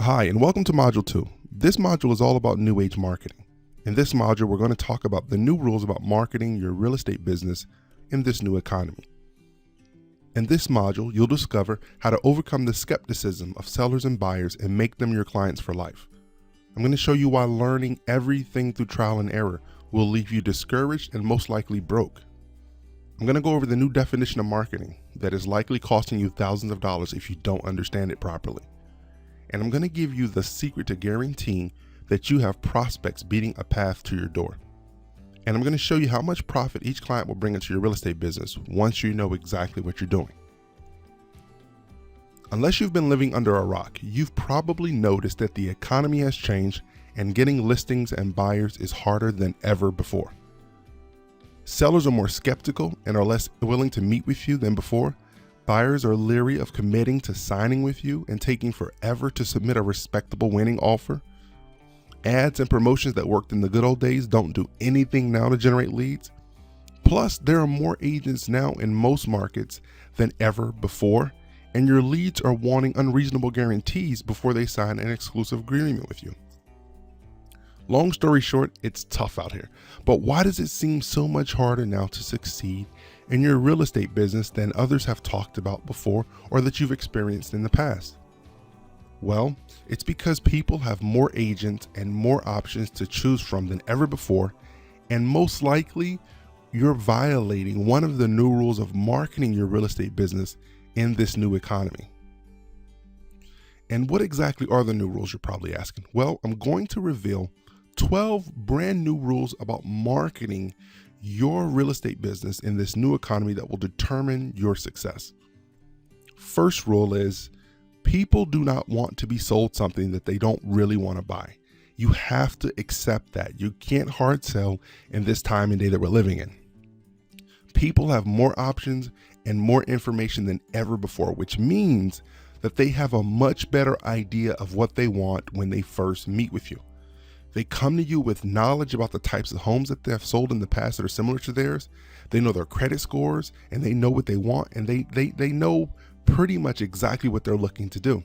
Hi, and welcome to Module 2. This module is all about new age marketing. In this module, we're going to talk about the new rules about marketing your real estate business in this new economy. In this module, you'll discover how to overcome the skepticism of sellers and buyers and make them your clients for life. I'm going to show you why learning everything through trial and error will leave you discouraged and most likely broke. I'm going to go over the new definition of marketing that is likely costing you thousands of dollars if you don't understand it properly. And I'm going to give you the secret to guaranteeing that you have prospects beating a path to your door. And I'm going to show you how much profit each client will bring into your real estate business once you know exactly what you're doing. Unless you've been living under a rock, you've probably noticed that the economy has changed and getting listings and buyers is harder than ever before. Sellers are more skeptical and are less willing to meet with you than before. Buyers are leery of committing to signing with you and taking forever to submit a respectable winning offer. Ads and promotions that worked in the good old days don't do anything now to generate leads. Plus, there are more agents now in most markets than ever before, and your leads are wanting unreasonable guarantees before they sign an exclusive agreement with you. Long story short, it's tough out here. But why does it seem so much harder now to succeed in your real estate business than others have talked about before or that you've experienced in the past? Well, it's because people have more agents and more options to choose from than ever before, and most likely you're violating one of the new rules of marketing your real estate business in this new economy. And what exactly are the new rules, you're probably asking? Well, I'm going to reveal 12 brand new rules about marketing your real estate business in this new economy that will determine your success. First rule is people do not want to be sold something that they don't really want to buy. You have to accept that. You can't hard sell in this time and day that we're living in. People have more options and more information than ever before, which means that they have a much better idea of what they want when they first meet with you. They come to you with knowledge about the types of homes that they have sold in the past that are similar to theirs. They know their credit scores and they know what they want, and they know pretty much exactly what they're looking to do.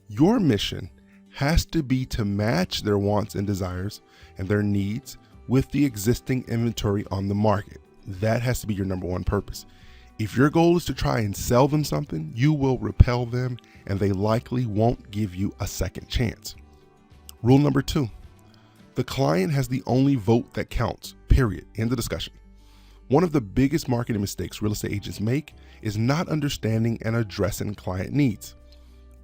Your mission has to be to match their wants and desires and their needs with the existing inventory on the market. That has to be your number one purpose. If your goal is to try and sell them something, you will repel them and they likely won't give you a second chance. Rule number 2. The client has the only vote that counts, period. End of discussion. One of the biggest marketing mistakes real estate agents make is not understanding and addressing client needs.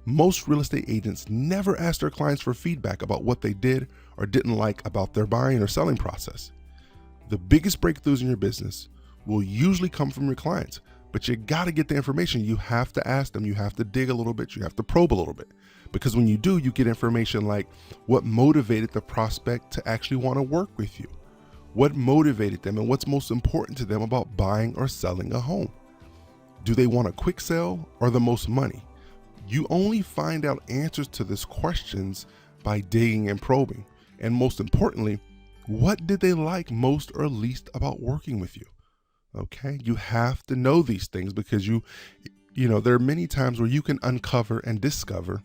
Most real estate agents never ask their clients for feedback about what they did or didn't like about their buying or selling process. The biggest breakthroughs in your business will usually come from your clients, but you got to get the information. You have to ask them, you have to dig a little bit, you have to probe a little bit. Because when you do, you get information like what motivated the prospect to actually want to work with you, what motivated them, and what's most important to them about buying or selling a home. Do they want a quick sale or the most money? You only find out answers to these questions by digging and probing. And most importantly, what did they like most or least about working with you? Okay, you have to know these things because you know, there are many times where you can uncover and discover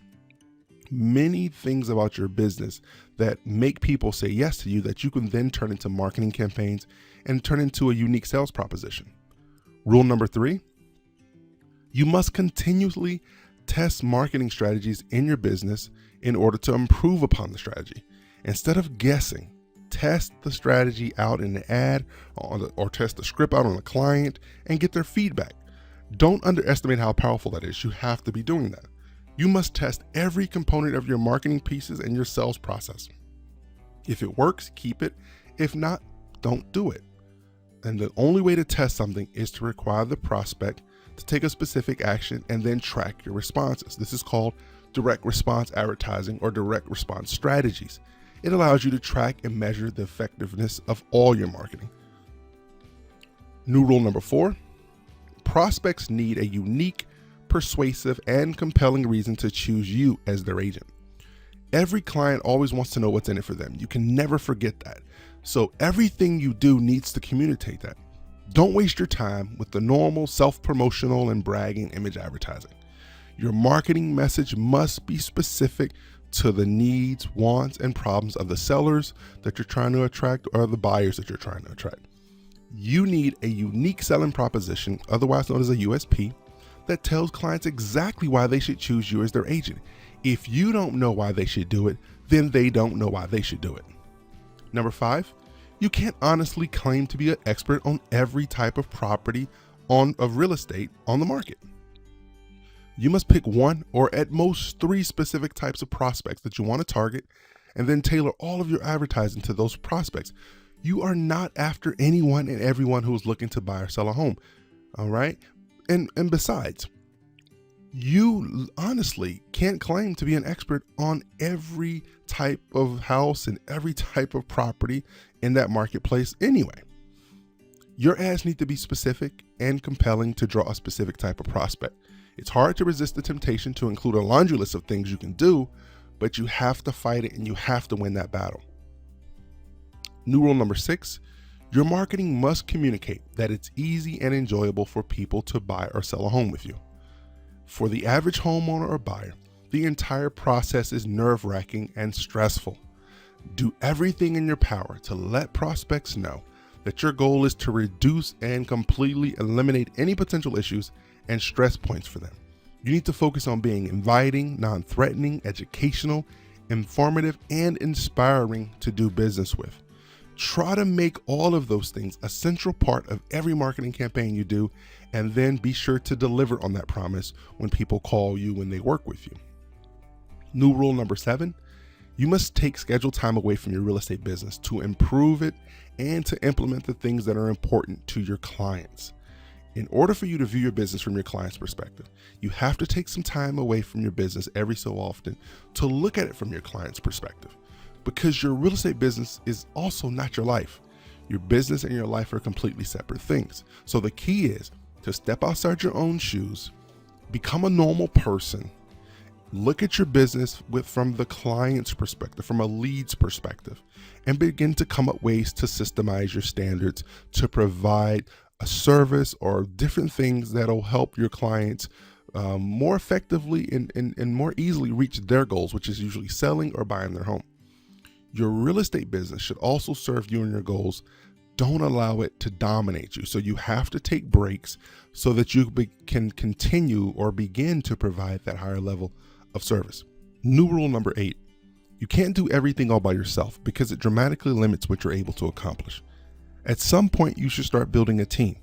many things about your business that make people say yes to you that you can then turn into marketing campaigns and turn into a unique sales proposition. Rule number 3, you must continuously test marketing strategies in your business in order to improve upon the strategy. Instead of guessing, test the strategy out in the ad or test the script out on a client and get their feedback. Don't underestimate how powerful that is. You have to be doing that. You must test every component of your marketing pieces and your sales process. If it works, keep it. If not, don't do it. And the only way to test something is to require the prospect to take a specific action and then track your responses. This is called direct response advertising or direct response strategies. It allows you to track and measure the effectiveness of all your marketing. New rule number 4, prospects need a unique, persuasive, and compelling reason to choose you as their agent. Every client always wants to know what's in it for them. You can never forget that. So everything you do needs to communicate that. Don't waste your time with the normal self-promotional and bragging image advertising. Your marketing message must be specific to the needs, wants, and problems of the sellers that you're trying to attract or the buyers that you're trying to attract. You need a unique selling proposition, otherwise known as a USP, that tells clients exactly why they should choose you as their agent. If you don't know why they should do it, then they don't know why they should do it. Number 5, you can't honestly claim to be an expert on every type of property of real estate on the market. You must pick one or at most 3 specific types of prospects that you want to target and then tailor all of your advertising to those prospects. You are not after anyone and everyone who is looking to buy or sell a home. All right. And besides, you honestly can't claim to be an expert on every type of house and every type of property in that marketplace anyway. Your ads need to be specific and compelling to draw a specific type of prospect. It's hard to resist the temptation to include a laundry list of things you can do, but you have to fight it and you have to win that battle. New rule number 6, your marketing must communicate that it's easy and enjoyable for people to buy or sell a home with you. For the average homeowner or buyer, the entire process is nerve-wracking and stressful. Do everything in your power to let prospects know that your goal is to reduce and completely eliminate any potential issues and stress points for them. You need to focus on being inviting, non-threatening, educational, informative, and inspiring to do business with. Try to make all of those things a central part of every marketing campaign you do, and then be sure to deliver on that promise when people call you, when they work with you. New rule number 7, you must take scheduled time away from your real estate business to improve it and to implement the things that are important to your clients. In order for you to view your business from your client's perspective, you have to take some time away from your business every so often to look at it from your client's perspective, because your real estate business is also not your life. Your business and your life are completely separate things. So the key is to step outside your own shoes, become a normal person, look at your business from the client's perspective, from a lead's perspective, and begin to come up ways to systemize your standards to provide a service or different things that'll help your clients more effectively and more easily reach their goals, which is usually selling or buying their home. Your real estate business should also serve you and your goals. Don't allow it to dominate you. So you have to take breaks so that you can continue or begin to provide that higher level of service. New rule number 8, you can't do everything all by yourself because it dramatically limits what you're able to accomplish. At some point, you should start building a team.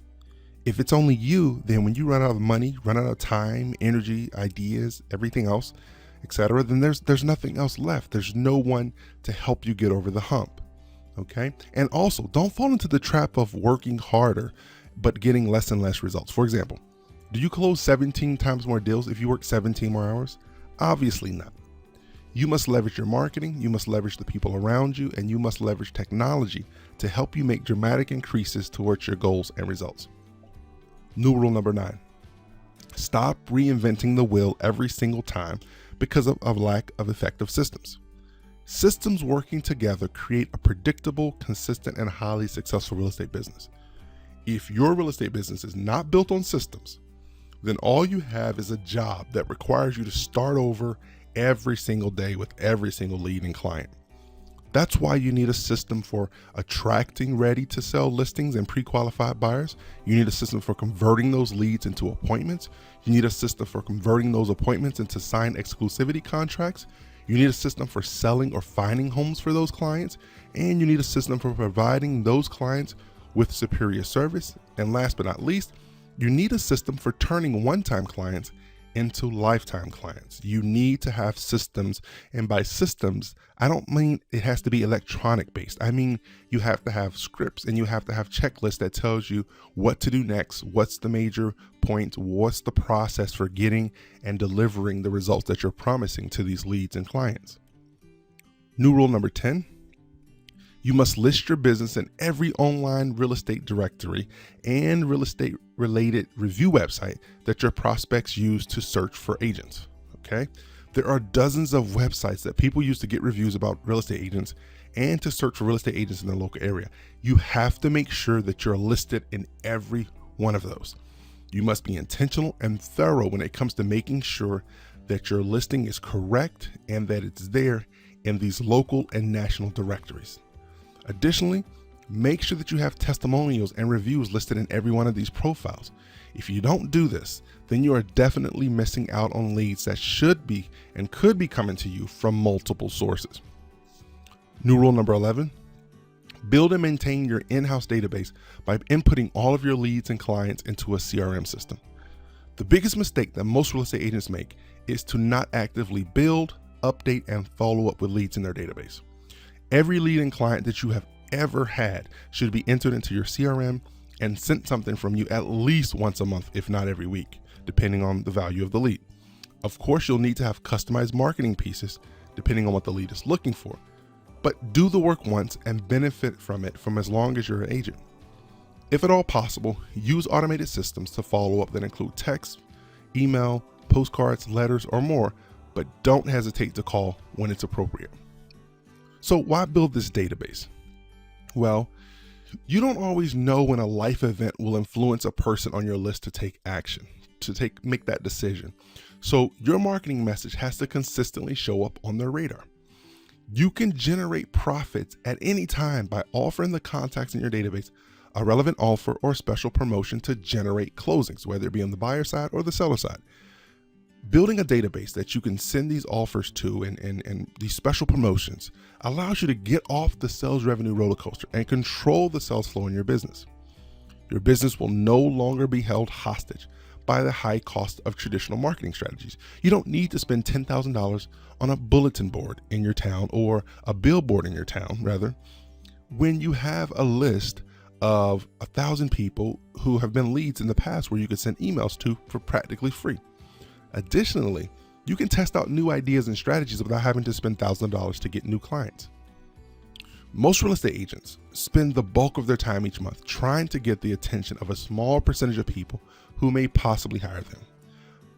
If it's only you, then when you run out of money, run out of time, energy, ideas, everything else, etc., then there's nothing else left. There's no one to help you get over the hump. Okay. And also, don't fall into the trap of working harder but getting less and less results. For example, do you close 17 times more deals if you work 17 more hours? Obviously not. You must leverage your marketing, you must leverage the people around you, and you must leverage technology to help you make dramatic increases towards your goals and results. New rule number 9, stop reinventing the wheel every single time because of lack of effective systems. Systems working together create a predictable, consistent, and highly successful real estate business. If your real estate business is not built on systems, then all you have is a job that requires you to start over every single day with every single lead and client. That's why you need a system for attracting ready to sell listings and pre-qualified buyers. You need a system for converting those leads into appointments. You need a system for converting those appointments into signed exclusivity contracts. You need a system for selling or finding homes for those clients. And you need a system for providing those clients with superior service. And last but not least, you need a system for turning one-time clients into lifetime clients. You need to have systems. And by systems, I don't mean it has to be electronic based. I mean, you have to have scripts and you have to have checklists that tells you what to do next, what's the major point, what's the process for getting and delivering the results that you're promising to these leads and clients. New rule number 10, you must list your business in every online real estate directory and real estate related review website that your prospects use to search for agents. Okay. There are dozens of websites that people use to get reviews about real estate agents and to search for real estate agents in their local area. You have to make sure that you're listed in every one of those. You must be intentional and thorough when it comes to making sure that your listing is correct and that it's there in these local and national directories. Additionally, make sure that you have testimonials and reviews listed in every one of these profiles. If you don't do this, then you are definitely missing out on leads that should be and could be coming to you from multiple sources. New rule number 11, build and maintain your in-house database by inputting all of your leads and clients into a CRM system. The biggest mistake that most real estate agents make is to not actively build, update, and follow up with leads in their database. Every lead and client that you have ever had should be entered into your CRM and sent something from you at least once a month, if not every week, depending on the value of the lead. Of course, you'll need to have customized marketing pieces depending on what the lead is looking for, but do the work once and benefit from it from as long as you're an agent. If at all possible, use automated systems to follow up that include text, email, postcards, letters, or more, but don't hesitate to call when it's appropriate. So why build this database? Well, you don't always know when a life event will influence a person on your list to take action, make that decision. So your marketing message has to consistently show up on their radar. You can generate profits at any time by offering the contacts in your database a relevant offer or special promotion to generate closings, whether it be on the buyer side or the seller side. Building a database that you can send these offers to and these special promotions allows you to get off the sales revenue roller coaster and control the sales flow in your business. Your business will no longer be held hostage by the high cost of traditional marketing strategies. You don't need to spend $10,000 on a bulletin board in your town, or a billboard in your town, rather, when you have a list of 1,000 people who have been leads in the past where you could send emails to for practically free. Additionally, you can test out new ideas and strategies without having to spend thousands of dollars to get new clients. Most real estate agents spend the bulk of their time each month trying to get the attention of a small percentage of people who may possibly hire them.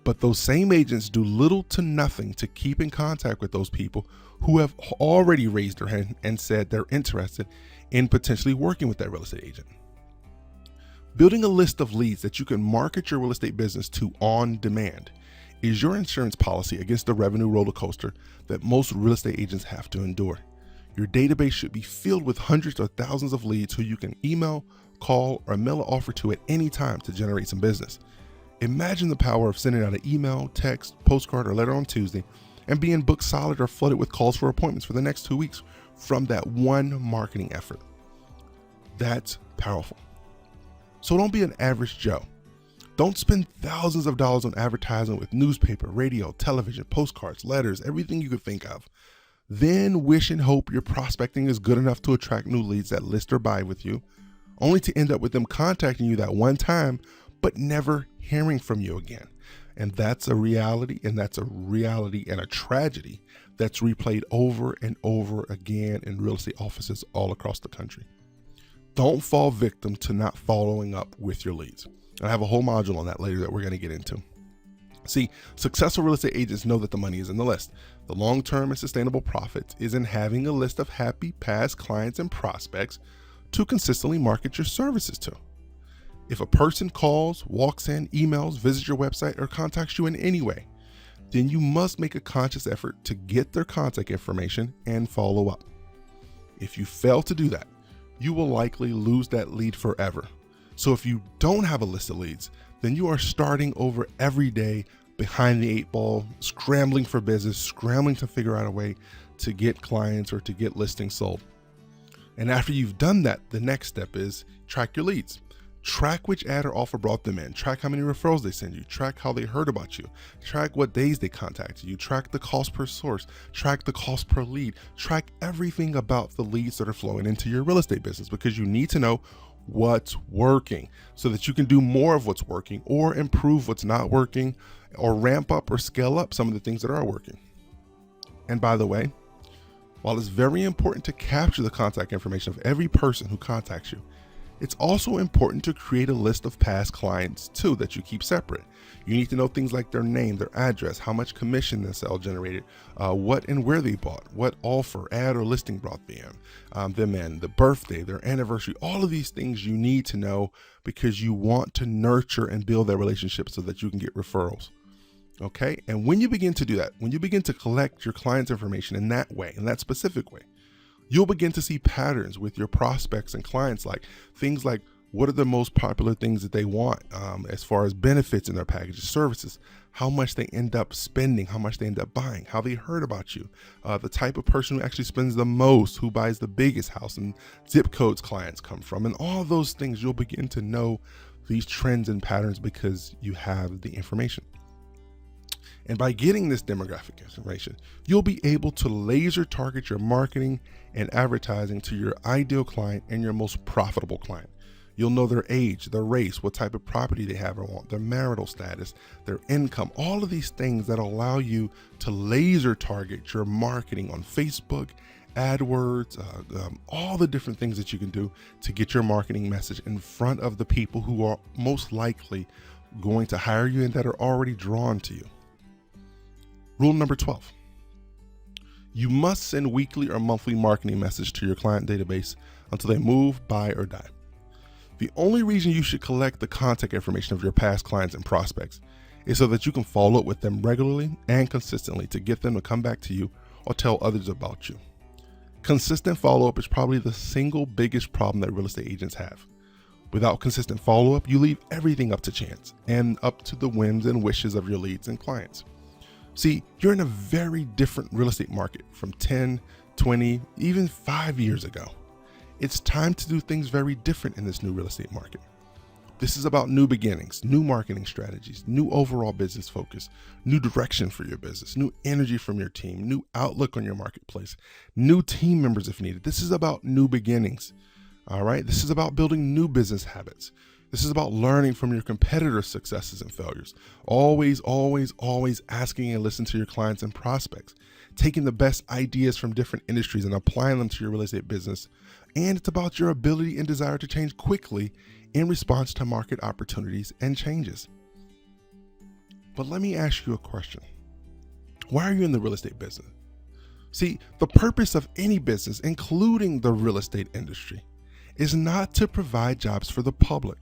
But those same agents do little to nothing to keep in contact with those people who have already raised their hand and said they're interested in potentially working with that real estate agent. Building a list of leads that you can market your real estate business to on demand is your insurance policy against the revenue roller coaster that most real estate agents have to endure. Your database should be filled with hundreds or thousands of leads who you can email, call, or mail an offer to at any time to generate some business. Imagine the power of sending out an email, text, postcard, or letter on Tuesday and being booked solid or flooded with calls for appointments for the next 2 weeks from that one marketing effort. That's powerful. So don't be an average Joe. Don't spend thousands of dollars on advertising with newspaper, radio, television, postcards, letters, everything you could think of. Then wish and hope your prospecting is good enough to attract new leads that list or buy with you, only to end up with them contacting you that one time, but never hearing from you again. And that's a reality, and a tragedy that's replayed over and over again in real estate offices all across the country. Don't fall victim to not following up with your leads. I have a whole module on that later that we're going to get into. See, successful real estate agents know that the money is in the list. The long-term and sustainable profits is in having a list of happy past clients and prospects to consistently market your services to. If a person calls, walks in, emails, visits your website, or contacts you in any way, then you must make a conscious effort to get their contact information and follow up. If you fail to do that, you will likely lose that lead forever. So if you don't have a list of leads, then you are starting over every day behind the 8 ball, scrambling for business, scrambling to figure out a way to get clients or to get listings sold. And after you've done that, the next step is track your leads. Track which ad or offer brought them in. Track how many referrals they send you. Track how they heard about you. Track what days they contacted you. Track the cost per source. Track the cost per lead. Track everything about the leads that are flowing into your real estate business, because you need to know what's working so that you can do more of what's working, or improve what's not working, or ramp up or scale up some of the things that are working. And by the way, while it's very important to capture the contact information of every person who contacts you, it's also important to create a list of past clients too that you keep separate. You need to know things like their name, their address, how much commission the sale generated, what and where they bought, what offer, ad, or listing brought them in, the birthday, their anniversary. All of these things you need to know because you want to nurture and build that relationship so that you can get referrals. Okay. And when you begin to do that, when you begin to collect your client's information in that way, in that specific way, you'll begin to see patterns with your prospects and clients, like things like what are the most popular things that they want as far as benefits in their packages, services, how much they end up spending, how much they end up buying, how they heard about you, the type of person who actually spends the most, who buys the biggest house, and zip codes clients come from, and all those things. You'll begin to know these trends and patterns because you have the information. And by getting this demographic information, you'll be able to laser target your marketing and advertising to your ideal client and your most profitable client. You'll know their age, their race, what type of property they have or want, their marital status, their income, all of these things that allow you to laser target your marketing on Facebook, AdWords, all the different things that you can do to get your marketing message in front of the people who are most likely going to hire you and that are already drawn to you. Rule number 12. You must send weekly or monthly marketing message to your client database until they move, buy, or die. The only reason you should collect the contact information of your past clients and prospects is so that you can follow up with them regularly and consistently to get them to come back to you or tell others about you. Consistent follow-up is probably the single biggest problem that real estate agents have. Without consistent follow-up, you leave everything up to chance and up to the whims and wishes of your leads and clients. See, you're in a very different real estate market from 10, 20, even 5 years ago. It's time to do things very different in this new real estate market. This is about new beginnings, new marketing strategies, new overall business focus, new direction for your business, new energy from your team, new outlook on your marketplace, new team members if needed. This is about new beginnings. All right. This is about building new business habits. This is about learning from your competitors' successes and failures. Always, always, always asking and listening to your clients and prospects, taking the best ideas from different industries and applying them to your real estate business. And it's about your ability and desire to change quickly in response to market opportunities and changes. But let me ask you a question. Why are you in the real estate business? See, the purpose of any business, including the real estate industry, is not to provide jobs for the public.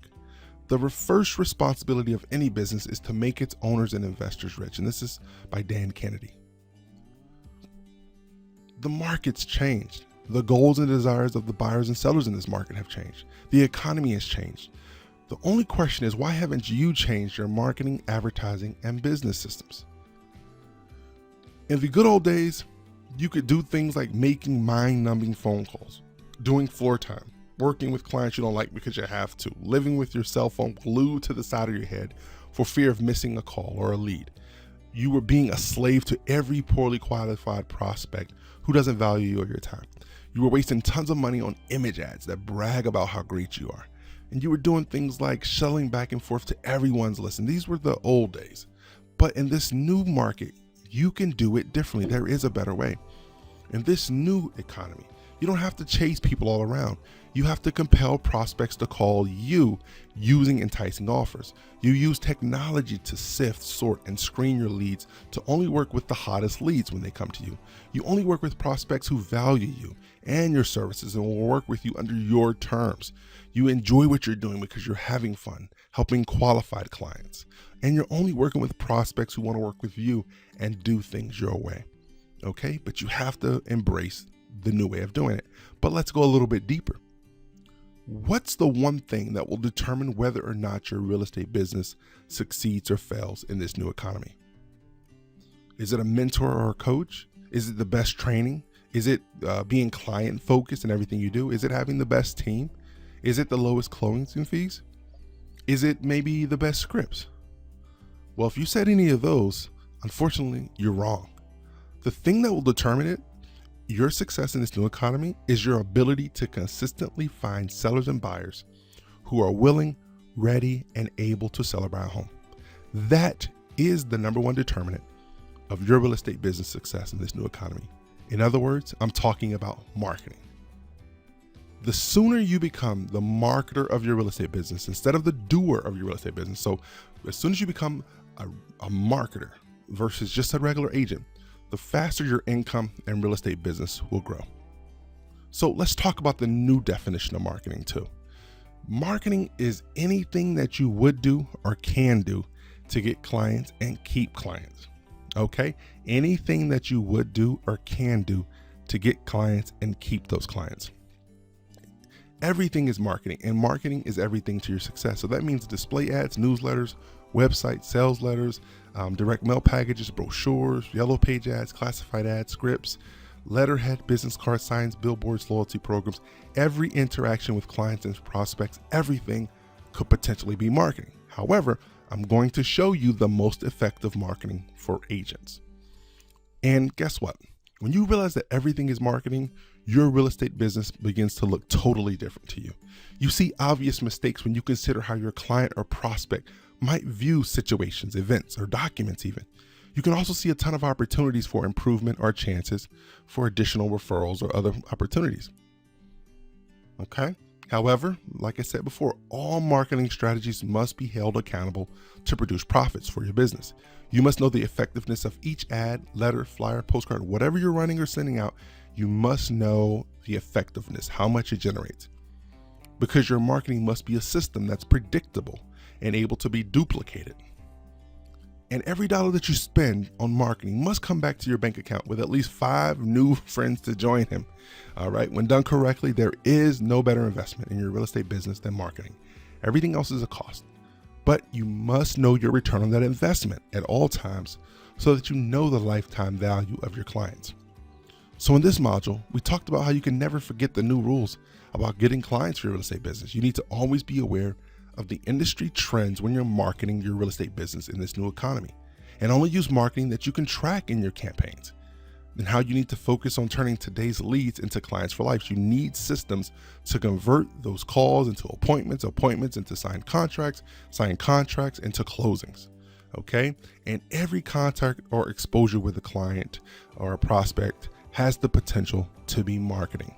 The first responsibility of any business is to make its owners and investors rich. And this is by Dan Kennedy. The market's changed. The goals and desires of the buyers and sellers in this market have changed. The economy has changed. The only question is, why haven't you changed your marketing, advertising, and business systems? In the good old days, you could do things like making mind-numbing phone calls, doing floor time, working with clients you don't like because you have to, living with your cell phone glued to the side of your head for fear of missing a call or a lead. You were being a slave to every poorly qualified prospect who doesn't value you or your time. You were wasting tons of money on image ads that brag about how great you are. And you were doing things like shuttling back and forth to everyone's list. These were the old days. But in this new market, you can do it differently. There is a better way. In this new economy, you don't have to chase people all around. You have to compel prospects to call you using enticing offers. You use technology to sift, sort, and screen your leads to only work with the hottest leads when they come to you. You only work with prospects who value you and your services and will work with you under your terms. You enjoy what you're doing because you're having fun, helping qualified clients. And you're only working with prospects who want to work with you and do things your way. Okay? But you have to embrace the new way of doing it. But let's go a little bit deeper. What's the one thing that will determine whether or not your real estate business succeeds or fails in this new economy? Is it a mentor or a coach? Is it the best training? Is it being client focused in everything you do? Is it having the best team? Is it the lowest closing fees? Is it maybe the best scripts? Well, if you said any of those, unfortunately, you're wrong. The thing that will determine it, your success in this new economy, is your ability to consistently find sellers and buyers who are willing, ready, and able to sell or buy a home. That is the number one determinant of your real estate business success in this new economy. In other words, I'm talking about marketing. The sooner you become the marketer of your real estate business instead of the doer of your real estate business. So as soon as you become a marketer versus just a regular agent, the faster your income and real estate business will grow. So let's talk about the new definition of marketing too. Marketing is anything that you would do or can do to get clients and keep clients. Okay? Anything that you would do or can do to get clients and keep those clients. Everything is marketing, and marketing is everything to your success. So that means display ads, newsletters, websites, sales letters, direct mail packages, brochures, yellow page ads, classified ads, scripts, letterhead, business card signs, billboards, loyalty programs. Every interaction with clients and prospects, everything could potentially be marketing. However, I'm going to show you the most effective marketing for agents. And guess what? When you realize that everything is marketing, your real estate business begins to look totally different to you. You see obvious mistakes when you consider how your client or prospect might view situations, events, or documents even. You can also see a ton of opportunities for improvement or chances for additional referrals or other opportunities. Okay? However, like I said before, all marketing strategies must be held accountable to produce profits for your business. You must know the effectiveness of each ad, letter, flyer, postcard, whatever you're running or sending out. You must know the effectiveness, how much it generates. Because your marketing must be a system that's predictable and able to be duplicated. And every dollar that you spend on marketing must come back to your bank account with at least 5 new friends to join him. All right. When done correctly, there is no better investment in your real estate business than marketing. Everything else is a cost, but you must know your return on that investment at all times so that you know the lifetime value of your clients. So in this module, we talked about how you can never forget the new rules about getting clients for your real estate business. You need to always be aware of the industry trends when you're marketing your real estate business in this new economy, and only use marketing that you can track in your campaigns. Then how you need to focus on turning today's leads into clients for life. You need systems to convert those calls into appointments into signed contracts into closings. Okay. And every contact or exposure with a client or a prospect has the potential to be marketing.